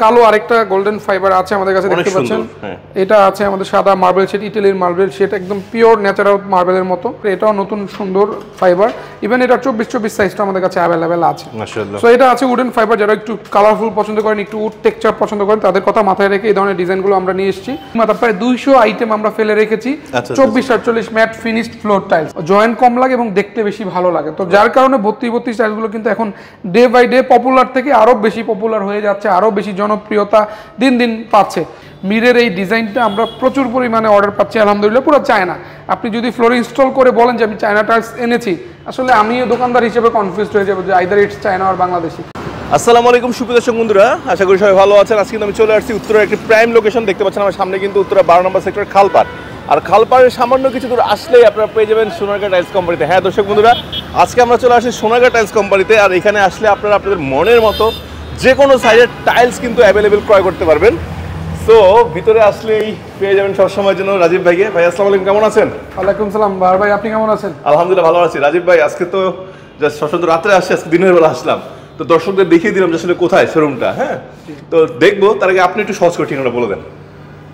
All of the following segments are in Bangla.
কালো আরেকটা গোল্ডেন ফাইবার আছে আমাদের কাছে, দেখতে পাচ্ছেন। এটা আছে আমাদের সাদা মার্বেল শেড, ইটালির মার্বেল শেড, একদম পিওর ন্যাচারাল মার্বেলের মতো। এটাও নতুন সুন্দর ফাইবার। ইভেন এটা 24-24 সাইজটা আমাদের কাছে অ্যাভেলেবেল আছে। সো এটা আছে উডেন ফাইবার। যারা একটু কালারফুল পছন্দ করেন, একটু উড টেক্সচার পছন্দ করেন, তাদের কথা মাথায় রেখে এই ধরনের ডিজাইনগুলো আমরা নিয়ে এসেছি। মাত্র প্রায় 200 আইটেম আমরা ফেলে রেখেছি। 24-48 matte finished floor tiles. Joint কম লাগে এবং দেখতে বেশি ভালো লাগে, তো যার কারণে 32-32 টাইলসগুলো কিন্তু এখন ডে বাই ডে পপুলার থেকে আরো বেশি পপুলার হয়ে যাচ্ছে, আরো বেশি জনপ্রিয়তা দিন দিন পাচ্ছে। মিরের এই ডিজাইনটা আমরা প্রচুর পরিমাণে অর্ডার পাচ্ছি আলহামদুলিল্লাহ, পুরো চায়না। আপনি যদি ফ্লোর ইনস্টল করে বলেন যে আমি চায়না টাইলস এনেছি, আসলে আমিও দোকানদার হিসেবে কনফিউজড হয়ে যাবো যে আইদার ইটস চায়না আর বাংলাদেশি। আসসালামু আলাইকুম সুপ্রিয় দর্শক বন্ধুরা, আশা করি সবাই ভালো আছেন। আজকে আমি চলে আসছি উত্তরের একটি প্রাইম লোকেশন। দেখতে পাচ্ছেন আমার সামনে কিন্তু উত্তরা 12 নম্বর সেক্টর খালপাড়। আর খালপাড়ের সামান্য কিছু দূর আসলেই আপনারা পেয়ে যাবেন সোনারগাঁ টাইলস কোম্পানিতে। হ্যাঁ দর্শক বন্ধুরা, আজকে আমরা চলে আসছি সোনারগাঁ টাইলস কোম্পানিতে। আর এখানে আসলে আপনারা আপনাদের মনের মতো যে কোনো সাইজের টাইলস কিন্তু অ্যাভেলেবেল ক্রয় করতে পারবেন। তো ভিতরে আসলেই পেয়ে যাবেন সবসময়ের জন্য রাজীব ভাইকে। ভাই আসসালামু আলাইকুম, কেমন আছেন? ওয়ালাইকুম সালাম বাহার ভাই, আপনি কেমন আছেন? আলহামদুলিল্লাহ ভালো আছি। রাজীব ভাই, আজকে তো জাস্ট সশব্দ রাত্রে আসছি, আজকে দিনের বেলা আসলাম, তো দর্শকদের দেখিয়ে দিলাম যে আসলে কোথায় শোরুমটা। হ্যাঁ, তো দেখবো, তার আগে আপনি একটু সহজ করে ঠিকানাটা বলে দেন।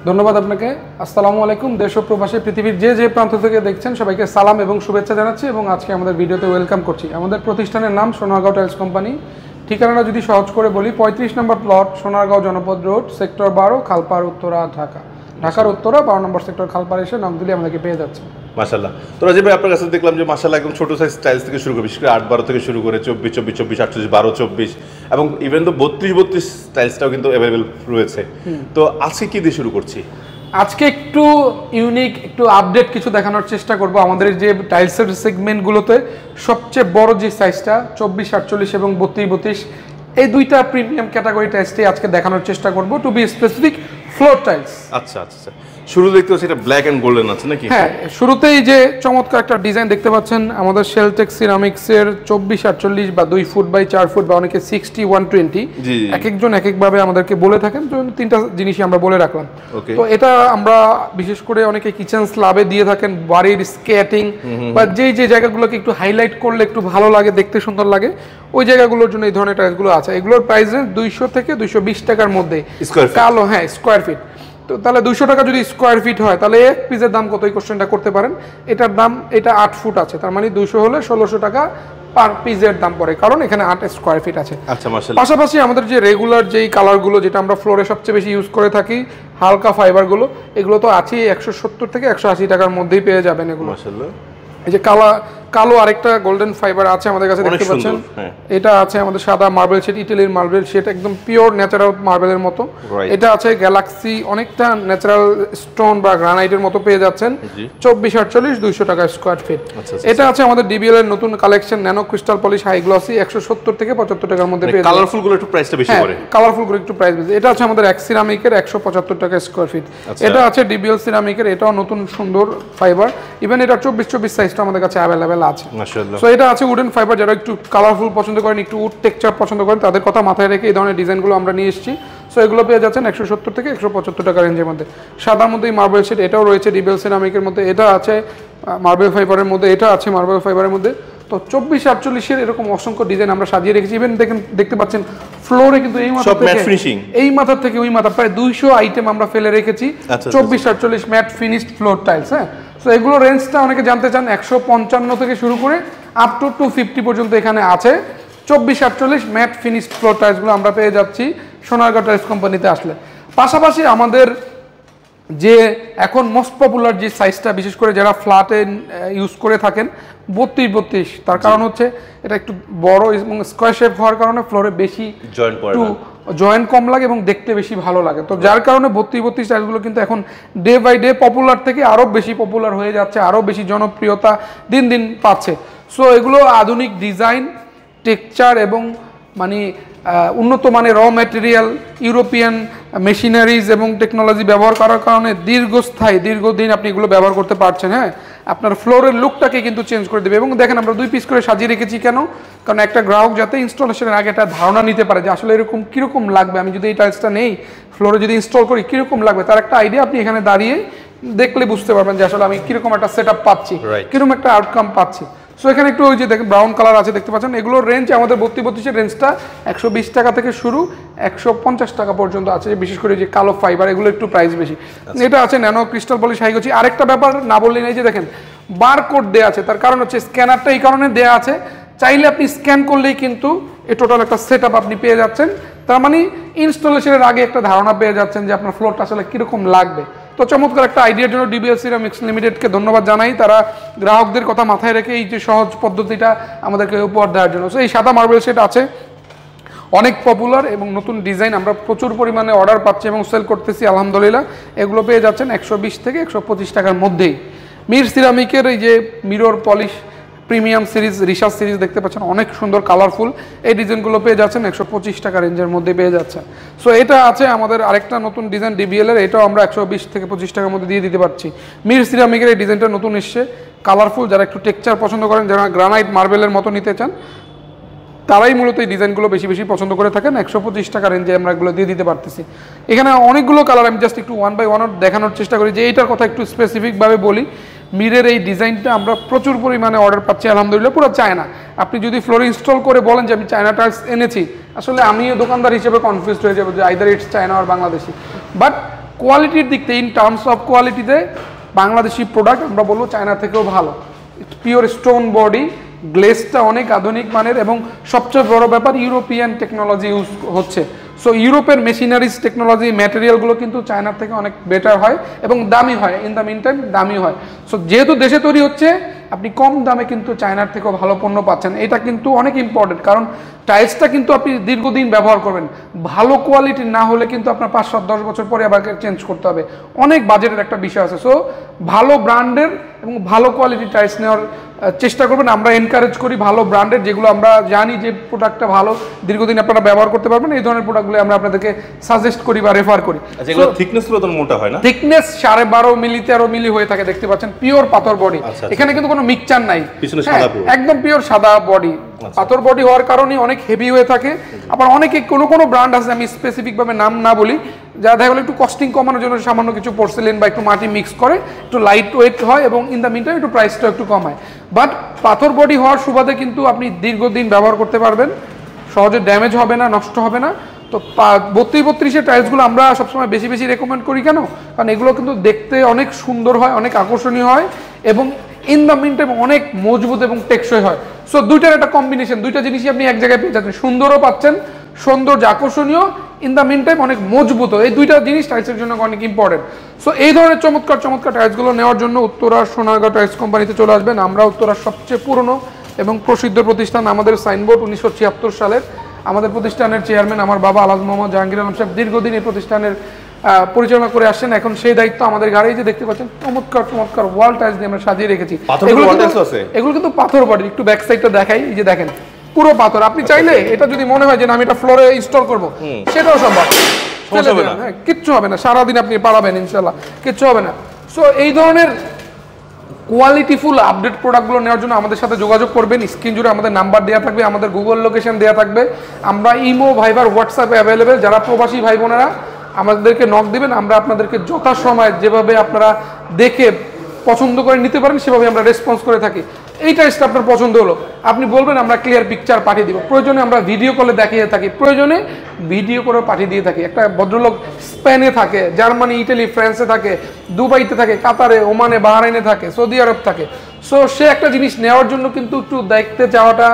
ধন্যবাদ আপনাকে। আসসালামু আলাইকুম। দেশ ও প্রবাসী পৃথিবীর যে যে প্রান্ত থেকে দেখছেন সবাইকে সালাম এবং শুভেচ্ছা জানাচ্ছি, এবং আজকে আমাদের ভিডিওতে ওয়েলকাম করছি। আমাদের প্রতিষ্ঠানের নাম সোনারগাঁও টাইলস কোম্পানি। ঠিকানাটা যদি সহজ করে বলি, 35 নম্বর প্লট, সোনারগাঁও জনপদ রোড, সেক্টর 12, খালপাড়, উত্তরা, ঢাকা। ঢাকার উত্তরা 12 নম্বর সেক্টর খালপাড় এসে নাম দিলে আমাদেরকে পেয়ে যাচ্ছে। মাশাআল্লাহ। তো রাজীব ভাই, আপনার কাছে দেখলাম যে মাশাআল্লাহ একদম ছোট সাইজ টাইলস থেকে শুরু করে, বিশেষ করে 8-12 থেকে শুরু করে 24, 24, 24, 48, 12, 24 এবং ইভেন তো 32, 32 টাইলসটাও কিন্তু অ্যাভেলেবেল রয়েছে। তো আজকে কি দিয়ে শুরু করছি? আজকে একটু ইউনিক, একটু আপডেট কিছু দেখানোর চেষ্টা করব। আমাদের যে টাইলসের সেগমেন্টগুলোতে সবচেয়ে বড় যে সাইজটা 24-48 এবং 32-32, এই দুইটা প্রিমিয়াম ক্যাটাগরি টাইলসটাই আজকে দেখানোর চেষ্টা করব, to be specific floor tiles. আচ্ছা আচ্ছা, শুরু দেখতে পাচ্ছি এটা ব্ল্যাক এন্ড গোল্ডেন আছে নাকি? হ্যাঁ, শুরুতেই যে চমৎকার একটা ডিজাইন দেখতে পাচ্ছেন আমাদের শেলটেক সিরামিক্সের 24-48 বা 2 ফুট বাই 4 ফুট বা অনেকে 60-120, এক একজন এক একভাবে আমাদেরকে বলে থাকেন। তিনটা জিনিসই আমরা বলে রাখলাম। তো এটা আমরা বিশেষ করে অনেকে কিচেন স্ল্যাবে দিয়ে থাকেন, বাড়ির স্কেটিং বা যেই যে জায়গাগুলোকে একটু হাইলাইট করলে একটু ভালো লাগে, দেখতে সুন্দর লাগে, ওই জায়গাগুলোর জন্য এই ধরনের টাইলসগুলো আছে। এগুলোর প্রাইস রেঞ্জ 200 থেকে 220 টাকার মধ্যে কালো। হ্যাঁ, স্কোয়ার ফিট। তো তাহলে 200 টাকা যদি স্কোয়ার ফিট হয়, তাহলে এক পিসের দাম কত, এই কোশ্চেনটা করতে পারেন। এটার দাম, এটা 8 ফুট আছে, তার মানে 200 হলে 1600 টাকা পার পিসের দাম পড়ে, কারণ এখানে 8 স্কোয়ার ফিট আছে। আচ্ছা, মাশাআল্লাহ। পাশাপাশি আমাদের যে রেগুলার যেই কালারগুলো, যেটা আমরা ফ্লোরে সবচেয়ে বেশি ইউজ করে থাকি, হালকা ফাইবারগুলো, এগুলো তো আছে 170 থেকে 180 টাকার মধ্যেই পেয়ে যাবেন এগুলো। মাশাআল্লাহ। এই যে কালো আরেকটা গোল্ডেন ফাইবার আছে আমাদের কাছে, দেখতে পাচ্ছেন। এটা আছে আমাদের সাদা মার্বেল শেড, ইটালির মার্বেল শেড, একদম পিওর ন্যাচারাল মার্বেলের মতো। এটা আছে গ্যালাক্সি, অনেকটা ন্যাচারাল স্টোন বা গ্রানাইটের মতো পেয়ে যাচ্ছেন। 24-48 200 টাকা স্কোয়ার ফিট। এটা আছে আমাদের ডিবিএল এর নতুন collection, nano crystal polish high glossy, 170 থেকে 75 টাকার মধ্যে পেয়ে যাবেন। কালারফুল গুলো একটু প্রাইসটা বেশি করে। কালারফুল গুলো একটু প্রাইস বেশি। এটা আছে আমাদের এক সিরামিকের 175 টাকা স্কোয়ার ফিট। এটা আছে ডিবিএল সিরামিকের, এটাও নতুন সুন্দর ফাইবার। ইভেন এটা 24-24 সাইজটা আমাদের কাছে অ্যাভেলেবেল আছে। মাশাআল্লাহ। সো এটা আছে উডেন ফাইবার। যারা একটু কালারফুল পছন্দ করেন, একটু উড টেক্সচার পছন্দ করেন, তাদের কথা মাথায় রেখে এই ধরনের ডিজাইনগুলো আমরা নিয়ে এসেছি। সো এগুলো পেয়ে যাচ্ছেন 170 থেকে 175 টাকা রেঞ্জের মধ্যে। সাদার মধ্যেই মার্বেল শেড, এটাও রয়েছে ডিবিএল সিরামিকের মধ্যে। এটা আছে মার্বেল ফাইবারের মধ্যে, এটা আছে মার্বেল ফাইবারের মধ্যে। তো 24-48 এরকম অসংখ্য ডিজাইন আমরা সাজিয়ে রেখেছি। ইভেন দেখতে পাচ্ছেন ফ্লোরে কিন্তু এই মাথা থেকে ওই মাথা প্রায় 200 আইটেম আমরা ফেলে রেখেছি 24-48 ম্যাট ফিনিশড ফ্লোর টাইলস। হ্যাঁ, তো এগুলো রেঞ্জটা অনেকে জানতে চান, 155 থেকে শুরু করে আপ টু 250 পর্যন্ত এখানে আছে। 24-48 ম্যাট ফিনিশড ফ্লোর টাইলসগুলো আমরা পেয়ে যাচ্ছি সোনারগাঁও টাইলস কোম্পানিতে আসলে। পাশাপাশি আমাদের যে এখন মোস্ট পপুলার যে সাইজটা, বিশেষ করে যারা ফ্ল্যাটে ইউজ করে থাকেন, 32-32, তার কারণ হচ্ছে এটা একটু বড় এবং স্কোয়ার শেপ হওয়ার কারণে ফ্লোরে বেশি জয়েন্ট কম লাগে এবং দেখতে বেশি ভালো লাগে। তো যার কারণে 32-32 টাইলসগুলো কিন্তু এখন ডে বাই ডে পপুলার থেকে আরও বেশি পপুলার হয়ে যাচ্ছে, আরও বেশি জনপ্রিয়তা দিন দিন পাচ্ছে। সো এগুলো আধুনিক ডিজাইন, টেক্সচার এবং মানে উন্নত মানের র ম্যাটেরিয়াল, ইউরোপিয়ান মেশিনারিজ এবং টেকনোলজি ব্যবহার করার কারণে দীর্ঘদিন আপনি এগুলো ব্যবহার করতে পারছেন। হ্যাঁ, আপনার ফ্লোরের লুকটাকে কিন্তু চেঞ্জ করে দেবে। এবং দেখেন আমরা 2 পিস করে সাজিয়ে রেখেছি কেন, কারণ একটা গ্রাহক যাতে ইনস্টলেশনের আগে একটা ধারণা নিতে পারে যে আসলে এরকম কীরকম লাগবে, আমি যদি এই টাইলসটা নেই, ফ্লোরে যদি ইনস্টল করি কীরকম লাগবে, তার একটা আইডিয়া আপনি এখানে দাঁড়িয়ে দেখলে বুঝতে পারবেন যে আসলে আমি কীরকম একটা সেট আপ পাচ্ছি, কীরকম একটা আউটকাম পাচ্ছি। সো এখানে একটু ওই যে দেখেন ব্রাউন কালার আছে দেখতে পাচ্ছেন, এগুলোর রেঞ্জ আমাদের 32-32 রেঞ্জটা 120 টাকা থেকে শুরু 150 টাকা পর্যন্ত আছে, বিশেষ করে যে কালো ফাইবার এগুলো একটু প্রাইস বেশি। এটা আছে ন্যানো ক্রিস্টাল পলিশ হাই গছি। আরেকটা ব্যাপার না বললেই নেই যে দেখেন বারকোড দেওয়া আছে, তার কারণ হচ্ছে স্ক্যানারটা এই কারণে দেওয়া আছে, চাইলে আপনি স্ক্যান করলেই কিন্তু এই টোটাল একটা সেটআপ আপনি পেয়ে যাচ্ছেন। তার মানে ইনস্টলেশনের আগে একটা ধারণা পেয়ে যাচ্ছেন যে আপনার ফ্লোরটা আসলে কীরকম লাগবে। তো চমৎকার একটা আইডিয়ার জন্য ডিবিএল সিরামিক্স লিমিটেডকে ধন্যবাদ জানাই, তারা গ্রাহকদের কথা মাথায় রেখে এই যে সহজ পদ্ধতিটা আমাদেরকে উপহার দেওয়ার জন্য। সো এই সাদা মার্বেল সেট আছে, অনেক পপুলার এবং নতুন ডিজাইন, আমরা প্রচুর পরিমাণে অর্ডার পাচ্ছি এবং সেল করতেছি আলহামদুলিল্লাহ। এগুলো পেয়ে যাচ্ছেন 120 থেকে 125 টাকার মধ্যেই। মির সিরামিকের এই যে mirror polish premium series research series দেখতে পাচ্ছেন, অনেক সুন্দর কালারফুল, এই ডিজাইনগুলো পেয়ে যাচ্ছেন 125 টাকা রেঞ্জের মধ্যে পেয়ে যাচ্ছে। সো এটা আছে আমাদের আরেকটা নতুন ডিজাইন ডিবিএল এর, এটাও আমরা 120 থেকে 25 টাকার মধ্যে দিয়ে দিতে পারছি। মির সিরামিকের এই ডিজাইনটা নতুন এসছে, কালারফুল, যারা একটু টেক্সচার পছন্দ করেন, যারা গ্রানাইট মার্বেলের মতো নিতে চান তারাই মূলত এই ডিজাইনগুলো বেশি বেশি পছন্দ করে থাকেন। 125 টাকা রেঞ্জে আমরা এগুলো দিয়ে দিতে পারতেছি। এখানে অনেকগুলো কালার, আমি জাস্ট একটু ওয়ান বাই ওয়ান দেখানোর চেষ্টা করি যে এইটার কথা একটু স্পেসিফিকভাবে বলি। মিরের এই ডিজাইনটা আমরা প্রচুর পরিমাণে অর্ডার পাচ্ছি আলহামদুলিল্লাহ, পুরো চায়না। আপনি যদি ফ্লোরে ইনস্টল করে বলেন যে আমি চায়না টাইলস এনেছি, আসলে আমিও দোকানদার হিসেবে কনফিউজড হয়ে যাবো যে আইদার ইটস চায়না আর বাংলাদেশি। বাট কোয়ালিটির দিক থেকে, ইন টার্মস অফ কোয়ালিটিতে বাংলাদেশি প্রোডাক্ট আমরা বলবো চায়না থেকেও ভালো। পিওর স্টোন বডি, গ্লেসটা অনেক আধুনিক মানের এবং সবচেয়ে বড় ব্যাপার ইউরোপিয়ান টেকনোলজি ইউজ হচ্ছে। সো ইউরোপের মেশিনারিজ টেকনোলজি ম্যাটেরিয়ালগুলো কিন্তু চায়নার থেকে অনেক বেটার হয় এবং দামি হয়, ইন দ্য মিন টাইম দামি হয়। সো যেহেতু দেশে তৈরি হচ্ছে আপনি কম দামে কিন্তু চায়নার থেকেও ভালো পণ্য পাচ্ছেন, এটা কিন্তু অনেক ইম্পর্টেন্ট। কারণ টাইলসটা কিন্তু আপনি দীর্ঘদিন ব্যবহার করবেন, ভালো কোয়ালিটির না হলে কিন্তু আপনার 5-7-10 বছর পরে আবার চেঞ্জ করতে হবে, অনেক বাজেটের একটা বিষয় আছে। সো ভালো ব্র্যান্ডের এবং ভালো কোয়ালিটির টাইলস নেওয়ার চেষ্টা করবেন। আমরা এনকারেজ করি ভালো ব্র্যান্ডের, যেগুলো আমরা জানি যে প্রোডাক্টটা ভালো, দীর্ঘদিন আপনারা ব্যবহার করতে পারবেন, এই ধরনের প্রোডাক্টগুলো আমরা আপনাদেরকে সাজেস্ট করি বা রেফার করি। এগুলো থিকনেসগুলো তো মোটা হয় না? থিকনেস 12.5 মিলি 13 মিলি হয়ে থাকে, দেখতে পাচ্ছেন পিওর পাথর বডি। এখানে কিন্তু কোনো মিক্সচার নাই, একদম পিওর সাদা বডি। পাথর বডি হওয়ার কারণে অনেক হেভি হয়ে থাকে। আবার অনেকে কোনো ব্র্যান্ড আছে, আমি স্পেসিফিকভাবে নাম না বলি, যা দেখা গেলো একটু কস্টিং কমানোর জন্য সামান্য কিছু পোর্সেলিন বা একটু মাটি মিক্স করে একটু লাইট ওয়েট হয় এবং ইন দ্য মিনটাইম একটু প্রাইসটা একটু কম হয়। বাট পাথর বডি হওয়ার সুবাদে কিন্তু আপনি দীর্ঘদিন ব্যবহার করতে পারবেন, সহজে ড্যামেজ হবে না, নষ্ট হবে না। তো 32-32 টাইলসগুলো আমরা সবসময় বেশি বেশি রেকমেন্ড করি, কেন? কারণ এগুলো কিন্তু দেখতে অনেক সুন্দর হয়, অনেক আকর্ষণীয় হয় এবং ইন দ্য মিন টাইম অনেক মজবুত এবং টেকসই হয়। সো দুইটার একটা কম্বিনেশন, দুইটা জিনিসই আপনি এক জায়গায় পেয়ে যাচ্ছেন, সুন্দরও পাচ্ছেন, সৌন্দর্য আকর্ষণীয়, ইন দ্য মিন টাইম অনেক মজবুত। এই দুইটা জিনিস টাইলসের জন্য অনেক ইম্পর্টেন্ট। সো এই ধরনের চমৎকার চমৎকার টাইলসগুলো নেওয়ার জন্য উত্তরা সোনারগাঁও টাইলস কোম্পানিতে চলে আসবেন। আমরা উত্তরার সবচেয়ে পুরনো এবং প্রসিদ্ধ প্রতিষ্ঠান, আমাদের সাইনবোর্ড 1976 সালের। আমাদের প্রতিষ্ঠানের চেয়ারম্যান আমার বাবা আলহাজ মোহাম্মদ জাহাঙ্গীর আলম সাহেব দীর্ঘদিন এই প্রতিষ্ঠানের পরিচালনা করে আসছেন, এখন সেই দায়িত্ব আমাদের ঘাড়ে। যে দেখতে পাচ্ছেন চমৎকার চমৎকার ওয়াল টাইলস দিয়ে আমরা সাজিয়ে রেখেছি। এগুলো কিন্তু পাথর বডি, একটু ব্যাক সাইডটা দেখাই, এই যে দেখেন পুরো পাথর। আপনি চাইলে এটা যদি মনে হয় যে আমি এটা ফ্লোরে ইনস্টল করবো, সেটাও সম্ভব, কিচ্ছু হবে না, সারাদিন আপনি পারাবেন ইনশাল্লাহ, কিচ্ছু হবে না। সো এই ধরনের কোয়ালিটিফুল আপডেট প্রোডাক্টগুলো নেওয়ার জন্য আমাদের সাথে যোগাযোগ করবেন। স্ক্রিন জুড়ে আমাদের নাম্বার দেওয়া থাকবে, আমাদের গুগল লোকেশন দেওয়া থাকবে। আমরা ইমো, ভাইবার, হোয়াটসঅ্যাপে অ্যাভেলেবেল। যারা প্রবাসী ভাই বোনেরা আমাদেরকে নক দিবেন, আমরা আপনাদেরকে যথাসময়ে যেভাবে আপনারা দেখে পছন্দ করে নিতে পারেন সেভাবে আমরা রেসপন্স করে থাকি। এই টাইলসটা আপনার পছন্দ হলো, আপনি বলবেন, আমরা ক্লিয়ার পিকচার পাঠিয়ে দিব। প্রয়োজনে আমরা ভিডিও কলে দেখিয়ে থাকি, প্রয়োজনে ভিডিও করে পাঠিয়ে দিয়ে থাকি। একটা ভদ্রলোক স্পেনে থাকে, জার্মানি, ইটালি, ফ্রান্সে থাকে, দুবাইতে থাকে, কাতারে, ওমানে, বাহরাইনে থাকে, সৌদি আরব থাকে। সো সে একটা জিনিস নেওয়ার জন্য কিন্তু একটু দেখতে চাওয়াটা,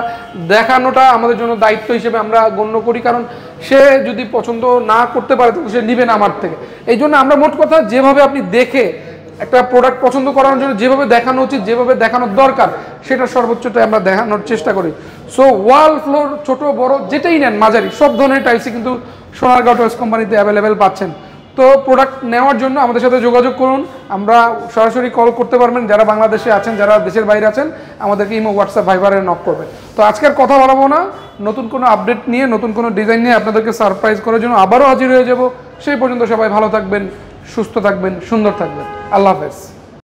দেখানোটা আমাদের জন্য দায়িত্ব হিসেবে আমরা গণ্য করি। কারণ সে যদি পছন্দ না করতে পারে তাহলে সে নেবে না আমার থেকে। এই জন্য আমরা মোট কথা যেভাবে আপনি দেখে একটা প্রোডাক্ট পছন্দ করার জন্য যেভাবে দেখানো উচিত, যেভাবে দেখানোর দরকার, সেটা সর্বোচ্চটা আমরা দেখানোর চেষ্টা করি। সো ওয়াল, ফ্লোর, ছোট বড় যেটাই নেন, মাঝারি সব ধরনের টাইলসই কিন্তু সোনারগাঁও টাইলস কোম্পানিতে অ্যাভেলেবেল পাচ্ছেন। তো প্রোডাক্ট নেওয়ার জন্য আমাদের সাথে যোগাযোগ করুন, আমরা সরাসরি কল করতে পারবেন। যারা বাংলাদেশে আছেন, যারা দেশের বাইরে আছেন, আমাদেরকে ইমো, হোয়াটসঅ্যাপ, ভাইবারে নক করবেন। তো আজকের কথা বাড়াবো না, নতুন কোনো আপডেট নিয়ে, নতুন কোনো ডিজাইন নিয়ে আপনাদেরকে সারপ্রাইজ করার জন্য আবারও হাজির হয়ে যাব। সেই পর্যন্ত সবাই ভালো থাকবেন, সুস্থ থাকবেন, সুন্দর থাকবেন। আল্লাহ হাফেজ।